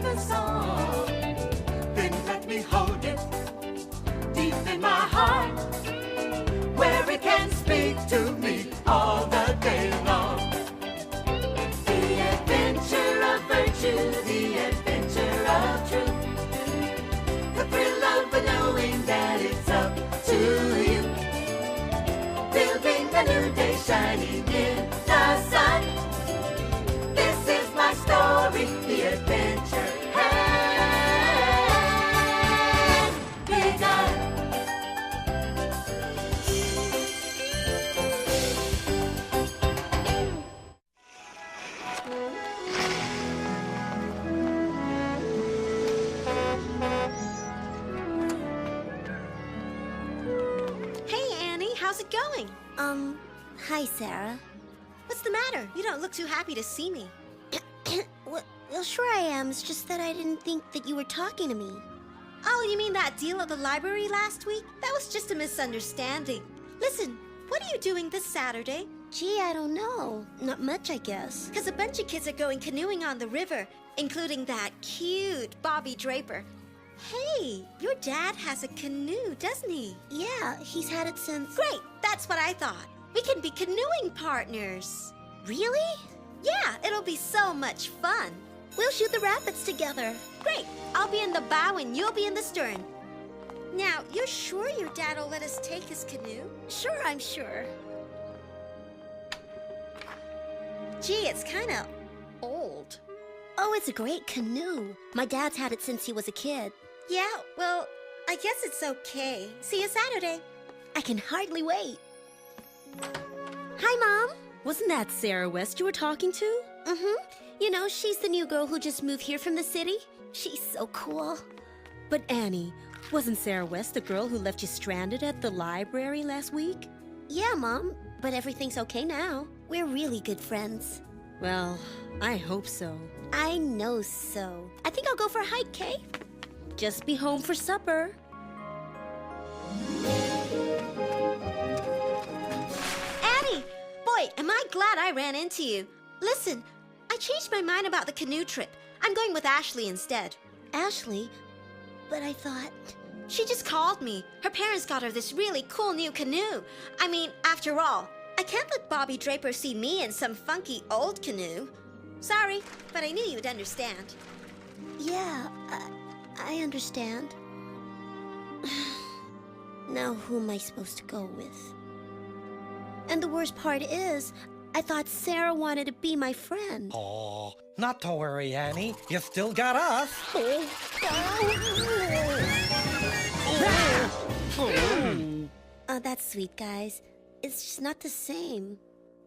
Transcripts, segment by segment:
a song. Then let me hold it deep in my heart, where it can speak to me all the day long. The adventure of virtue, the adventure of truth, the thrill of knowing that it's up to you. Building a new day, shining in the sun. This is my story, the adventure has begun. Hey, Annie, how's it going? Hi, Sarah. What's the matter? You don't look too happy to see me. Well, sure I am. It's just that I didn't think that you were talking to me. Oh, you mean that deal at the library last week? That was just a misunderstanding. Listen, what are you doing this Saturday? Gee, I don't know. Not much, I guess. Because a bunch of kids are going canoeing on the river, including that cute Bobby Draper. Hey, your dad has a canoe, doesn't he? Yeah, he's had it since... Great, that's what I thought. We can be canoeing partners. Really? Yeah, it'll be so much fun. We'll shoot the rapids together. Great, I'll be in the bow and you'll be in the stern. Now, you're sure your dad will let us take his canoe? Sure, I'm sure. Gee, it's kind of old. Oh, it's a great canoe. My dad's had it since he was a kid. Yeah, well, I guess it's okay. See you Saturday. I can hardly wait. Hi, Mom. Wasn't that Sarah West you were talking to? Mm-hmm. You know, she's the new girl who just moved here from the city. She's so cool. But Annie, wasn't Sarah West the girl who left you stranded at the library last week? Yeah, Mom, but everything's okay now. We're really good friends. Well, I hope so. I know so. I think I'll go for a hike, Kay. Just be home for supper. Annie! Boy, am I glad I ran into you. Listen, I changed my mind about the canoe trip. I'm going with Ashley instead. Ashley? But I thought... She just called me. Her parents got her this really cool new canoe. I mean, after all, I can't let Bobby Draper see me in some funky old canoe. Sorry, but I knew you'd understand. Yeah, I understand. Now who am I supposed to go with? And the worst part is, I thought Sarah wanted to be my friend. Oh, not to worry, Annie. You still got us. Oh, that's sweet, guys. It's just not the same.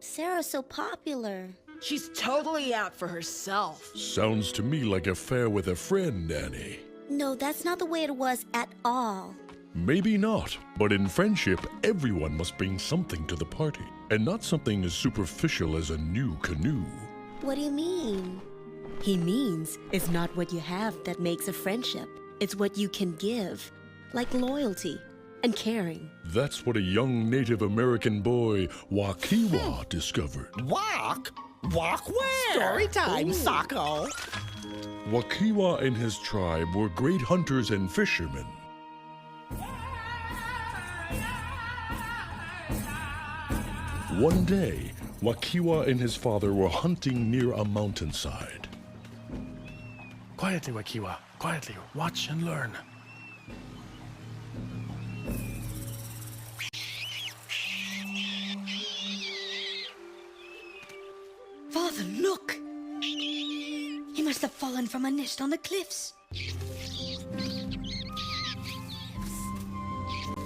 Sarah's so popular. She's totally out for herself. Sounds to me like affair with a friend, Annie. No, that's not the way it was at all. Maybe not, but in friendship, everyone must bring something to the party, and not something as superficial as a new canoe. What do you mean? He means it's not what you have that makes a friendship. It's what you can give, like loyalty and caring. That's what a young Native American boy, Wakiwa, discovered. Walk? Walk where? Story time, Sako. Wakiwa and his tribe were great hunters and fishermen. One day, Wakiwa and his father were hunting near a mountainside. Quietly, Wakiwa. Quietly. Watch and learn. Father, look! He must have fallen from a nest on the cliffs.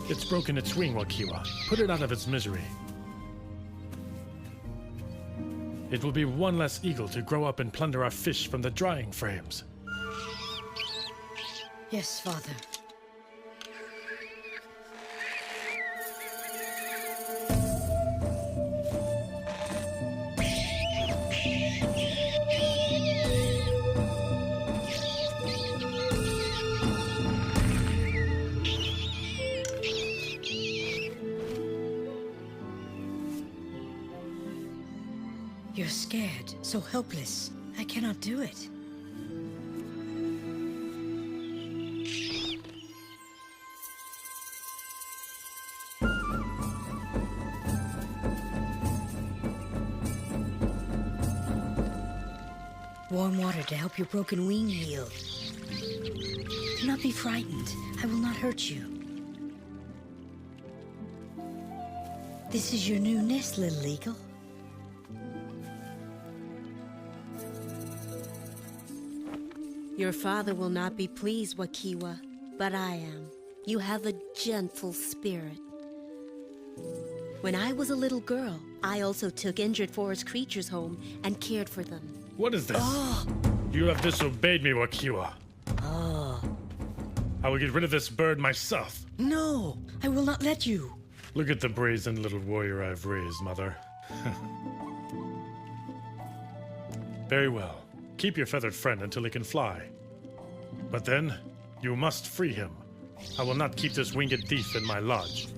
It's broken its wing, Wakiwa. Put it out of its misery. It will be one less eagle to grow up and plunder our fish from the drying frames. Yes, Father. You're scared, so helpless. I cannot do it. Warm water to help your broken wing heal. Do not be frightened. I will not hurt you. This is your new nest, little eagle. Your father will not be pleased, Wakiwa, but I am. You have a gentle spirit. When I was a little girl, I also took injured forest creatures home and cared for them. What is this? You have disobeyed me, Wakiwa. I will get rid of this bird myself. No, I will not let you. Look at the brazen little warrior I've raised, Mother. Very well. Keep your feathered friend until he can fly. But then, you must free him. I will not keep this winged thief in my lodge.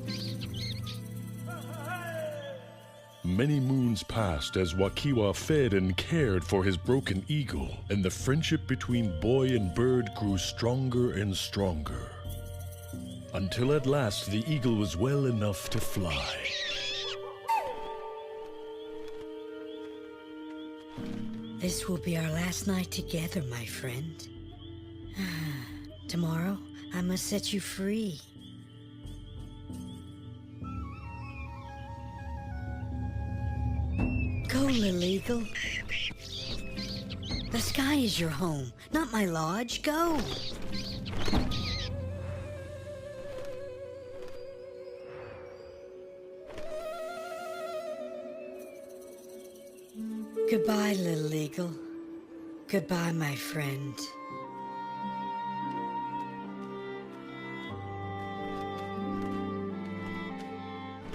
Many moons passed as Wakiwa fed and cared for his broken eagle, and the friendship between boy and bird grew stronger and stronger. Until at last the eagle was well enough to fly. This will be our last night together, my friend. Tomorrow, I must set you free. Go, little eagle. The sky is your home, not my lodge. Go. Goodbye, little eagle. Goodbye, my friend.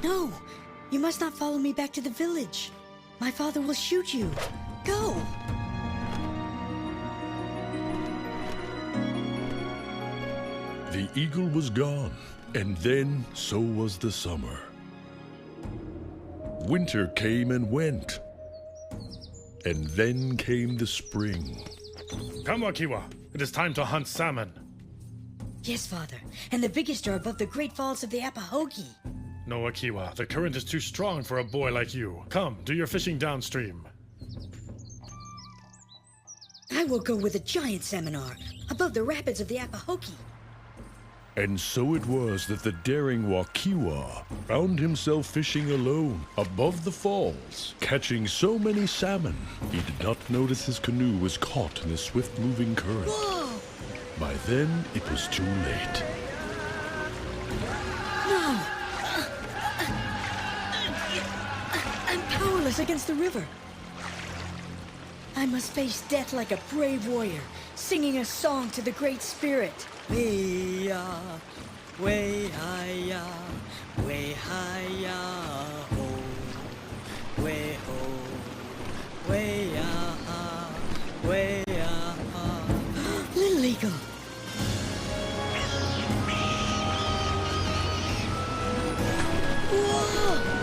No! You must not follow me back to the village. My father will shoot you. Go! The eagle was gone, and then so was the summer. Winter came and went, and then came the spring. Come, Wakiwa. It is time to hunt salmon. Yes, father. And the biggest are above the great falls of the Apahogi. No, Wakiwa. The current is too strong for a boy like you. Come, do your fishing downstream. I will go with a giant seminar above the rapids of the Apahogi. And so it was that the daring Wakiwa found himself fishing alone above the falls, catching so many salmon, he did not notice his canoe was caught in the swift-moving current. Whoa! By then, it was too late. No! I'm powerless against the river. I must face death like a brave warrior, singing a song to the Great Spirit. Way-ya, way-hi-ya, way-hi-ya, ho, way-ho, way-ya, way-ya. Little eagle. Whoa!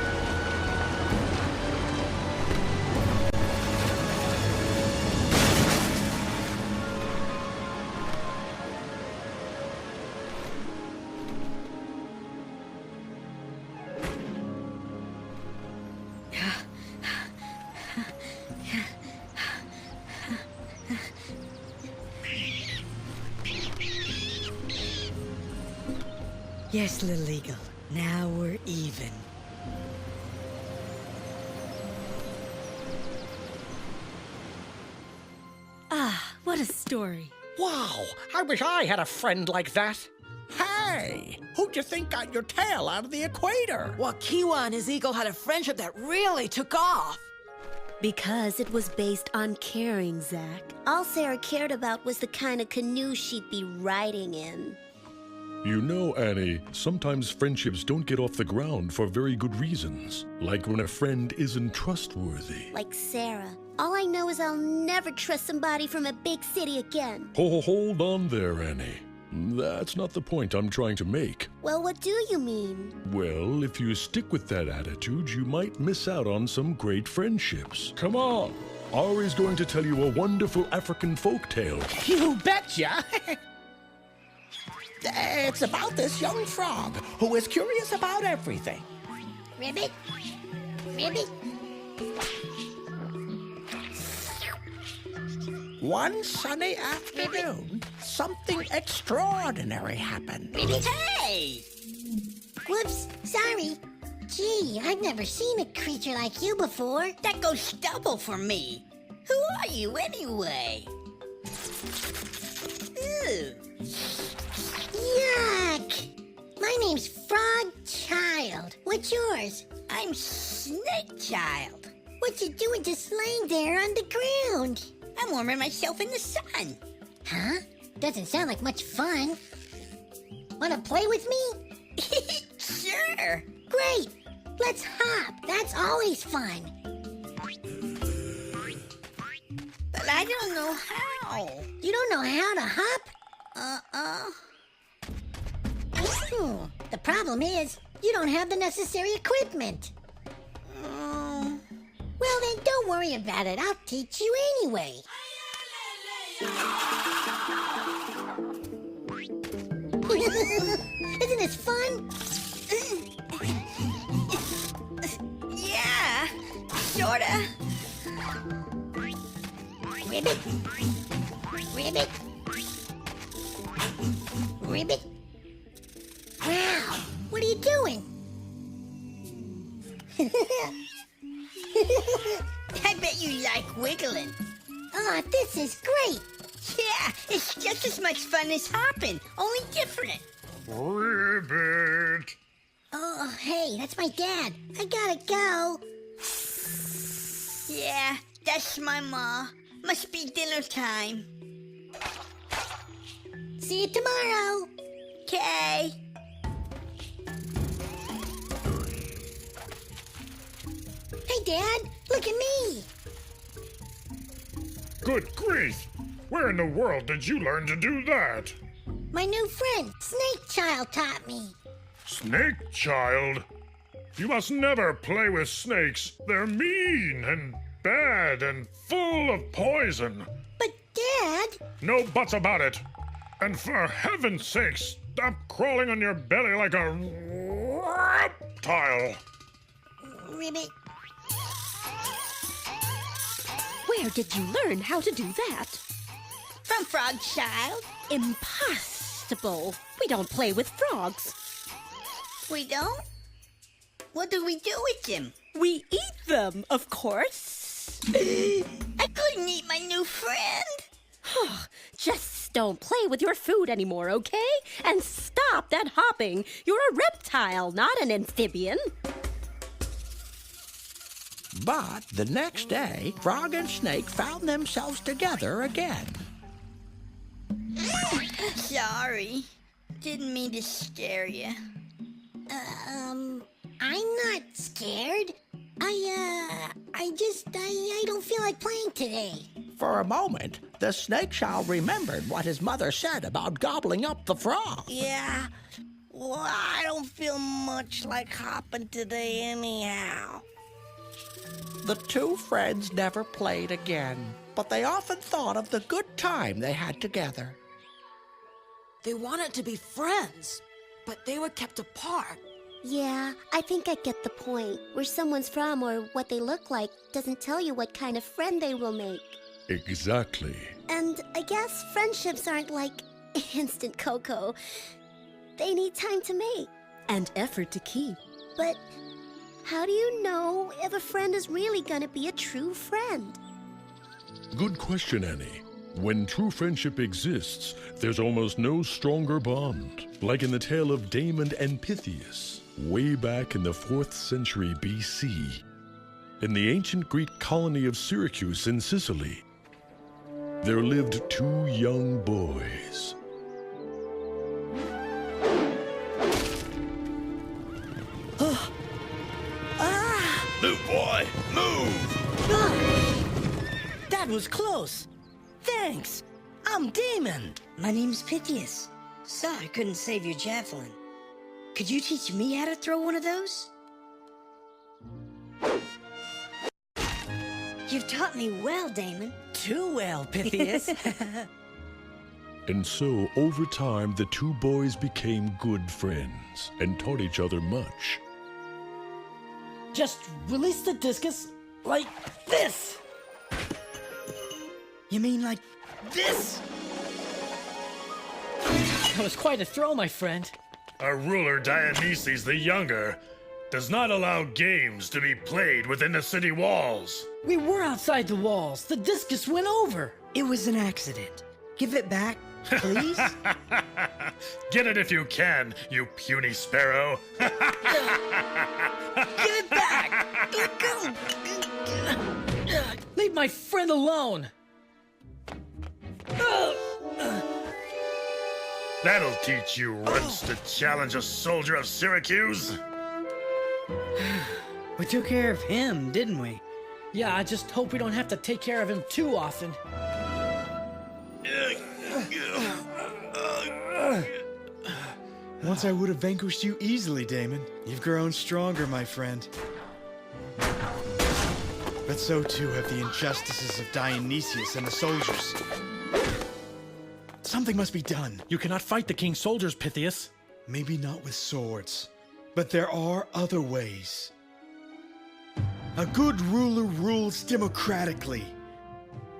Yes, little eagle. Now we're even. Ah, what a story. Wow, I wish I had a friend like that. Hey, who'd you think got your tail out of the equator? Wakiwa and his eagle had a friendship that really took off. Because it was based on caring, Zach. All Sarah cared about was the kind of canoe she'd be riding in. You know, Annie, sometimes friendships don't get off the ground for very good reasons. Like when a friend isn't trustworthy. Like Sarah. All I know is I'll never trust somebody from a big city again. Hold on there, Annie. That's not the point I'm trying to make. Well, what do you mean? Well, if you stick with that attitude, you might miss out on some great friendships. Come on. Ari's going to tell you a wonderful African folk tale. You betcha! It's about this young frog who is curious about everything. Ribbit? Ribbit? One sunny afternoon, something extraordinary happened. Hey! Whoops, sorry. Gee, I've never seen a creature like you before. That goes double for me. Who are you anyway? Ew. Yuck! My name's Frog Child. What's yours? I'm Snake Child. What you doing just laying there on the ground? I'm warming myself in the sun. Huh? Doesn't sound like much fun. Wanna play with me? Sure. Great! Let's hop. That's always fun. But I don't know how. You don't know how to hop? The problem is, you don't have the necessary equipment. Well, then don't worry about it. I'll teach you anyway. Isn't this fun? Yeah, sorta. Ribbit. Ribbit. Ribbit. Wow, what are you doing? I bet you like wiggling. Oh, this is great. Yeah, it's just as much fun as hopping, only different. Ribbit. Oh, hey, that's my dad. I gotta go. Yeah, that's my ma. Must be dinner time. See you tomorrow. Okay. Hey, Dad, look at me. Good grief! Where in the world did you learn to do that? My new friend, Snake Child, taught me. Snake Child? You must never play with snakes. They're mean and bad and full of poison. But, Dad... No buts about it. And for heaven's sake, stop crawling on your belly like a reptile. Ribbit. Where did you learn how to do that? From Frog Child. Impossible. We don't play with frogs. We don't? What do we do with them? We eat them, of course. I couldn't eat my new friend. Just don't play with your food anymore, okay? And stop that hopping. You're a reptile, not an amphibian. But the next day, Frog and Snake found themselves together again. Sorry. Didn't mean to scare you. I'm not scared. I don't feel like playing today. For a moment, the Snake Child remembered what his mother said about gobbling up the frog. Yeah. Well, I don't feel much like hopping today anyhow. The two friends never played again, but they often thought of the good time they had together. They wanted to be friends, but they were kept apart. Yeah, I think I get the point. Where someone's from or what they look like doesn't tell you what kind of friend they will make. Exactly. And I guess friendships aren't like instant cocoa. They need time to make. And effort to keep. But how do you know if a friend is really gonna be a true friend? Good question, Annie. When true friendship exists, there's almost no stronger bond. Like in the tale of Damon and Pythias, way back in the 4th century BC. In the ancient Greek colony of Syracuse in Sicily, there lived two young boys. Move, boy, move! That was close. Thanks. I'm Damon. My name's Pythias. Sorry I couldn't save your javelin. Could you teach me how to throw one of those? You've taught me well, Damon. Too well, Pythias. And so, over time, the two boys became good friends and taught each other much. Just release the discus like this. You mean like this? That was quite a throw, my friend. Our ruler, Dionysus the Younger, does not allow games to be played within the city walls. We were outside the walls. The discus went over. It was an accident. Give it back, please. Get it if you can, you puny sparrow. Give it back. Let go. Leave my friend alone. That'll teach you runts to challenge a soldier of Syracuse. We took care of him, didn't we? Yeah, I just hope we don't have to take care of him too often. Once I would have vanquished you easily, Damon. You've grown stronger, my friend. But so too have the injustices of Dionysius and the soldiers. Something must be done. You cannot fight the king's soldiers, Pythias. Maybe not with swords, but there are other ways. A good ruler rules democratically,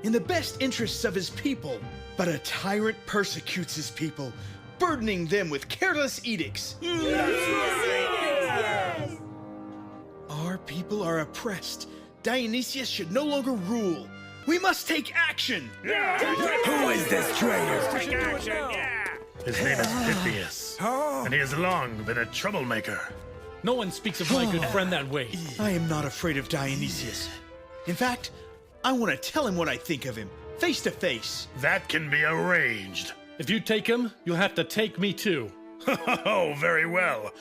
in the best interests of his people. But a tyrant persecutes his people, burdening them with careless edicts. Yes. Our people are oppressed. Dionysius should no longer rule. We must take action! Who is this traitor? His name is Pythias, and he has long been a troublemaker. No one speaks of my good friend that way. I am not afraid of Dionysius. In fact, I want to tell him what I think of him, face to face. That can be arranged. If you take him, you'll have to take me too. Oh, very well.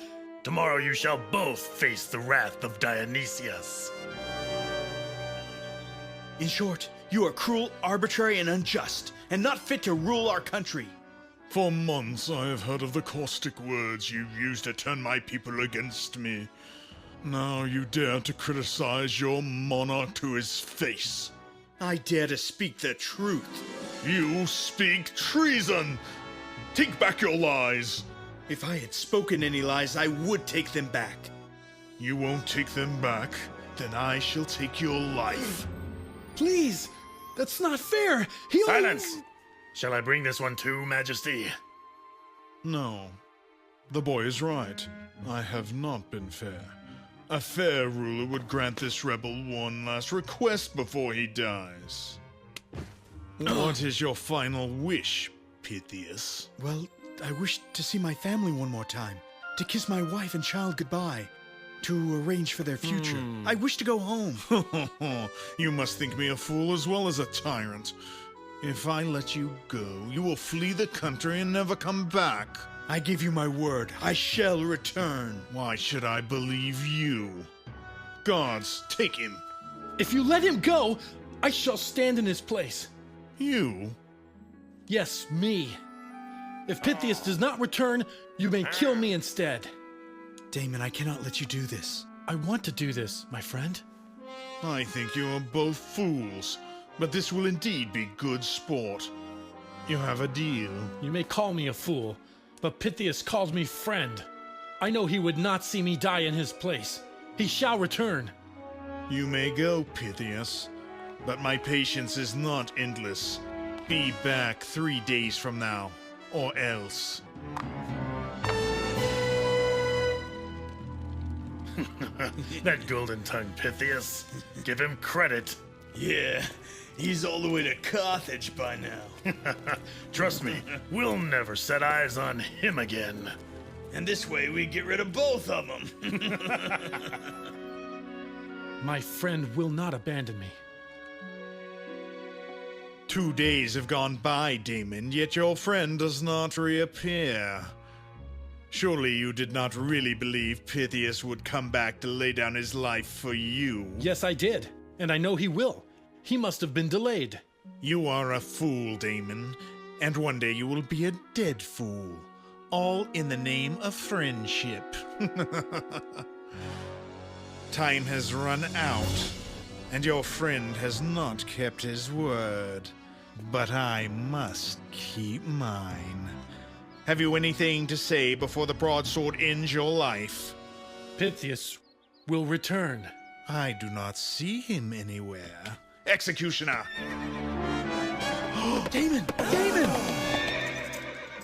Tomorrow you shall both face the wrath of Dionysius. In short, you are cruel, arbitrary, and unjust, and not fit to rule our country. For months I have heard of the caustic words you used to turn my people against me. Now you dare to criticize your monarch to his face. I dare to speak the truth. You speak treason! Take back your lies! If I had spoken any lies, I would take them back. You won't take them back, then I shall take your life. Please! That's not fair! Silence! Shall I bring this one too, Majesty? No. The boy is right. I have not been fair. A fair ruler would grant this rebel one last request before he dies. What is your final wish, Pythias? Well, I wish to see my family one more time, to kiss my wife and child goodbye, to arrange for their future. I wish to go home. You must think me a fool as well as a tyrant. If I let you go, you will flee the country and never come back. I give you my word. I shall return. Why should I believe you? Guards, take him. If you let him go, I shall stand in his place. You? Yes, me. If Pythias does not return, you may kill me instead. Damon, I cannot let you do this. I want to do this, my friend. I think you are both fools, but this will indeed be good sport. You have a deal. You may call me a fool, but Pythias calls me friend. I know he would not see me die in his place. He shall return. You may go, Pythias, but my patience is not endless. Be back 3 days from now, or else. That golden-tongued Pythias. Give him credit. Yeah, he's all the way to Carthage by now. Trust me, we'll never set eyes on him again. And this way we get rid of both of them. My friend will not abandon me. 2 days have gone by, Damon, yet your friend does not reappear. Surely you did not really believe Pythias would come back to lay down his life for you. Yes, I did, and I know he will. He must have been delayed. You are a fool, Damon, and one day you will be a dead fool. All in the name of friendship. Time has run out, and your friend has not kept his word. But I must keep mine. Have you anything to say before the broadsword ends your life? Pythias will return. I do not see him anywhere. Executioner! Damon! Damon!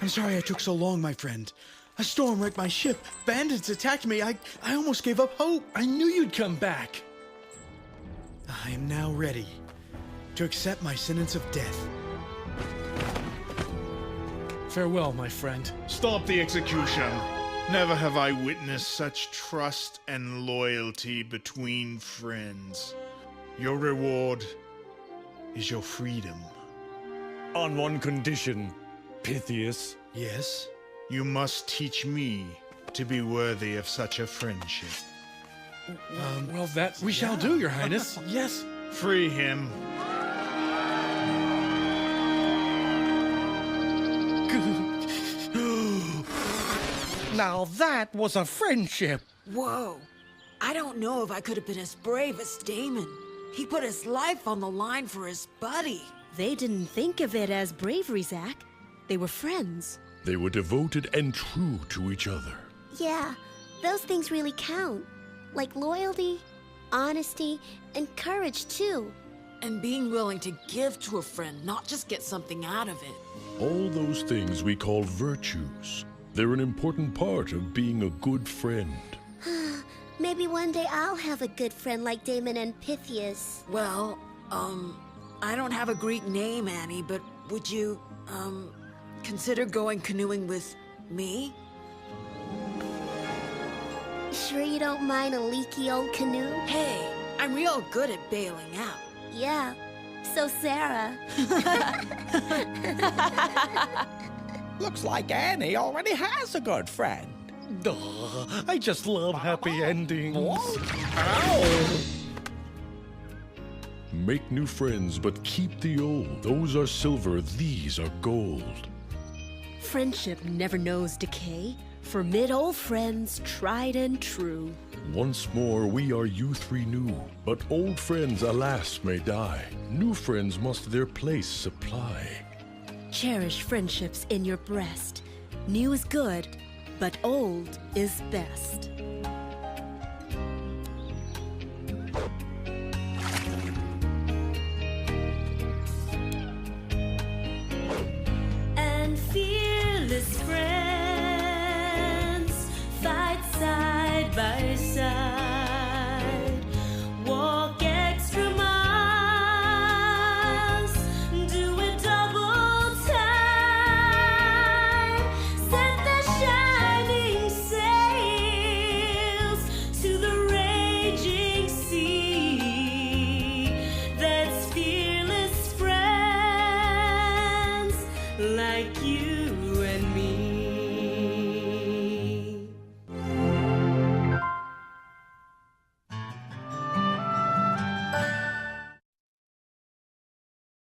I'm sorry I took so long, my friend. A storm wrecked my ship. Bandits attacked me. I almost gave up hope. I knew you'd come back. I am now ready to accept my sentence of death. Farewell, my friend. Stop the execution. Never have I witnessed such trust and loyalty between friends. Your reward is your freedom. On one condition, Pythias. Yes? You must teach me to be worthy of such a friendship. Well, that we shall do, Your Highness. Yes. Free him. Now that was a friendship. Whoa. I don't know if I could have been as brave as Damon. He put his life on the line for his buddy. They didn't think of it as bravery, Zach. They were friends. They were devoted and true to each other. Yeah, those things really count. Like loyalty, honesty, and courage, too. And being willing to give to a friend, not just get something out of it. All those things we call virtues. They're an important part of being a good friend. Maybe one day I'll have a good friend like Damon and Pythias. Well, I don't have a Greek name, Annie, but would you, consider going canoeing with me? Sure you don't mind a leaky old canoe? Hey, I'm real good at bailing out. Yeah, so Sarah. Looks like Annie already has a good friend. Oh, I just love happy endings. Ow! Make new friends, but keep the old. Those are silver, these are gold. Friendship never knows decay. For mid-old friends, tried and true. Once more we our youth renew, but old friends, alas, may die. New friends must their place supply. Cherish friendships in your breast. New is good, but old is best. And fearless friends fight side by side, walk extra miles, do a double time, set the shining sails to the raging sea. That's fearless friends like you.